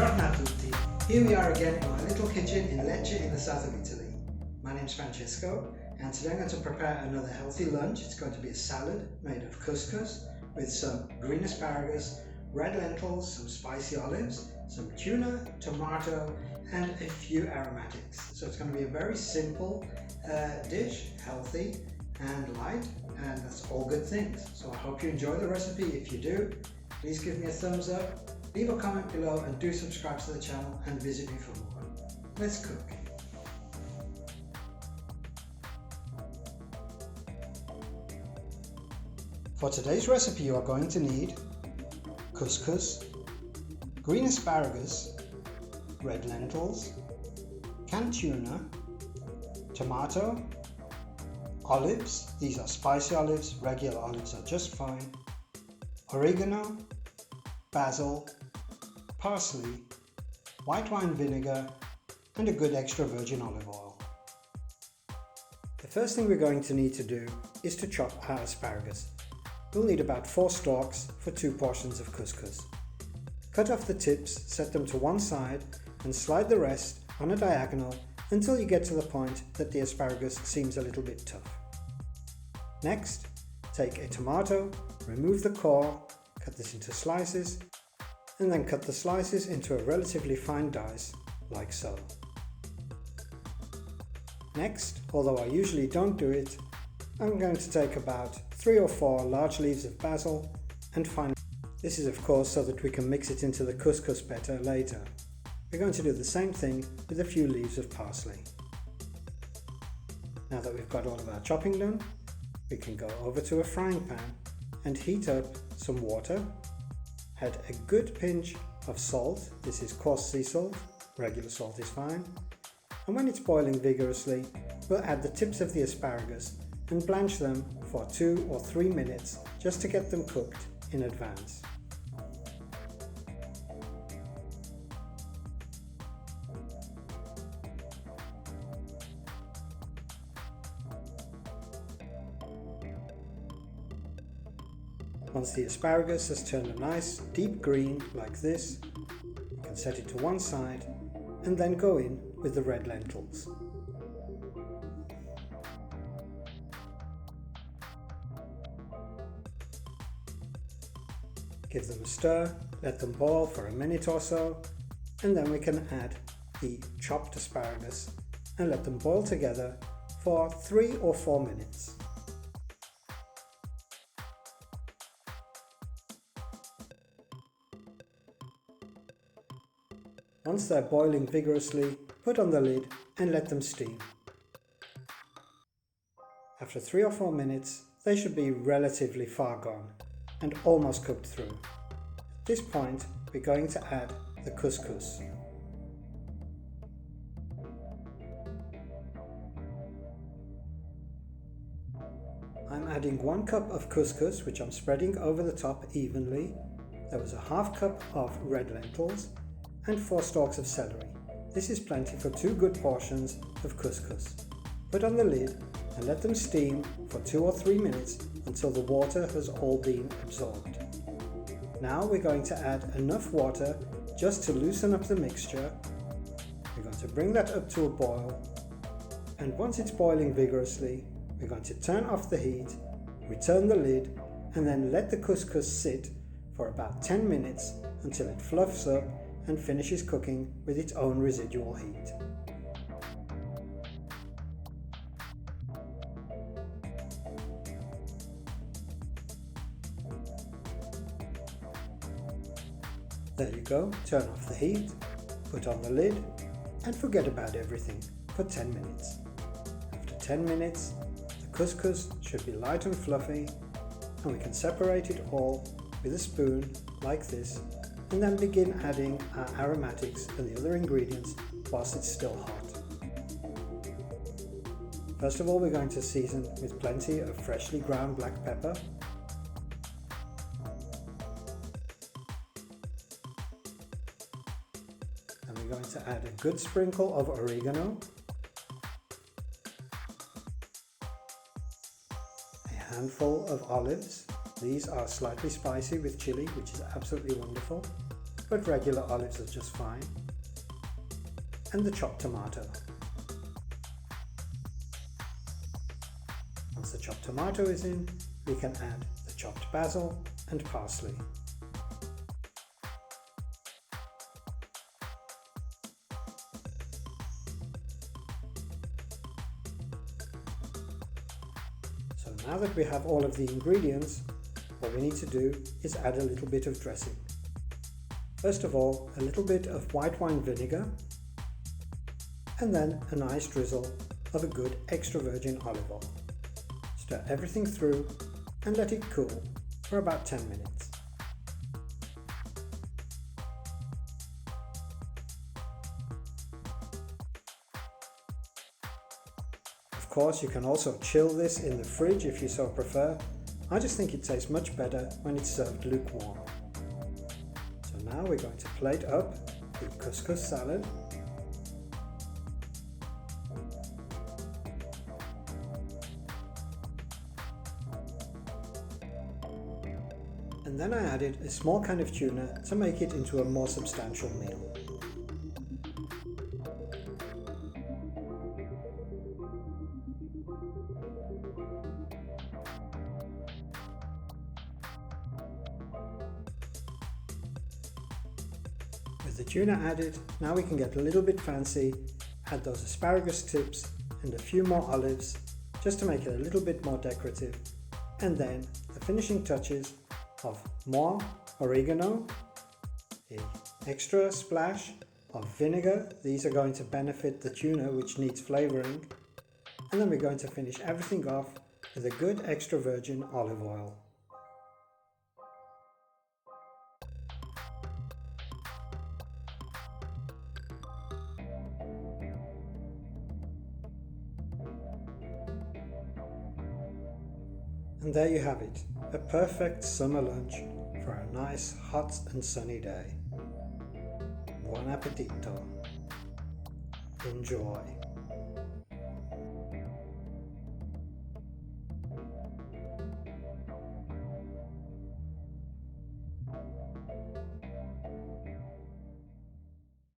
Buongiorno a tutti. Here we are again in my little kitchen in Lecce in the south of Italy. My name's Francesco and today I'm going to prepare another healthy lunch. It's going to be a salad made of couscous with some green asparagus, red lentils, some spicy olives, some tuna, tomato and a few aromatics. So it's going to be a very simple dish, healthy and light, and that's all good things. So I hope you enjoy the recipe. If you do, please give me a thumbs up. Leave a comment below and do subscribe to the channel and visit me for more. Let's cook. For today's recipe you are going to need couscous, green asparagus, red lentils, canned tuna, tomato, olives, these are spicy olives, regular olives are just fine, oregano, basil, parsley, white wine vinegar and a good extra virgin olive oil. The first thing we're going to need to do is to chop our asparagus. We'll need about 4 stalks for 2 portions of couscous. Cut off the tips, set them to one side and slide the rest on a diagonal until you get to the point that the asparagus seems a little bit tough. Next, take a tomato, remove the core, cut this into slices, and then cut the slices into a relatively fine dice, like so. Next, although I usually don't do it, I'm going to take about 3 or 4 large leaves of basil and finally, this is of course so that we can mix it into the couscous better later. We're going to do the same thing with a few leaves of parsley. Now that we've got all of our chopping done, we can go over to a frying pan and heat up some water. Add a good pinch of salt, this is coarse sea salt, regular salt is fine. And when it's boiling vigorously, we'll add the tips of the asparagus and blanch them for 2 or 3 minutes just to get them cooked in advance. Once the asparagus has turned a nice deep green like this, you can set it to one side and then go in with the red lentils. Give them a stir, let them boil for a minute or so, and then we can add the chopped asparagus and let them boil together for 3 or 4 minutes. Once they're boiling vigorously, put on the lid and let them steam. After 3 or 4 minutes, they should be relatively far gone and almost cooked through. At this point, we're going to add the couscous. I'm adding 1 cup of couscous, which I'm spreading over the top evenly. There was a half cup of red lentils and 4 stalks of celery. This is plenty for 2 good portions of couscous. Put on the lid and let them steam for 2 or 3 minutes until the water has all been absorbed. Now we're going to add enough water just to loosen up the mixture. We're going to bring that up to a boil, and once it's boiling vigorously, we're going to turn off the heat, return the lid, and then let the couscous sit for about 10 minutes until it fluffs up and finishes cooking with its own residual heat. There you go, turn off the heat, put on the lid and forget about everything for 10 minutes. After 10 minutes, the couscous should be light and fluffy and we can separate it all with a spoon like this and then begin adding our aromatics and the other ingredients whilst it's still hot. First of all, we're going to season with plenty of freshly ground black pepper. And we're going to add a good sprinkle of oregano, a handful of olives. These are slightly spicy with chili, which is absolutely wonderful. but regular olives are just fine. And the chopped tomato. Once the chopped tomato is in, we can add the chopped basil and parsley. So now that we have all of the ingredients, what we need to do is add a little bit of dressing. First of all, a little bit of white wine vinegar, and then a nice drizzle of a good extra virgin olive oil. Stir everything through and let it cool for about 10 minutes. Of course, you can also chill this in the fridge if you so prefer. I just think it tastes much better when it's served lukewarm. So now we're going to plate up the couscous salad. And then I added a small can of tuna to make it into a more substantial meal. With the tuna added, now we can get a little bit fancy, add those asparagus tips and a few more olives just to make it a little bit more decorative, and then the finishing touches of more oregano, an extra splash of vinegar. These are going to benefit the tuna, which needs flavouring, and then we're going to finish everything off with a good extra virgin olive oil. And there you have it, a perfect summer lunch for a nice hot and sunny day. Buon appetito! Enjoy!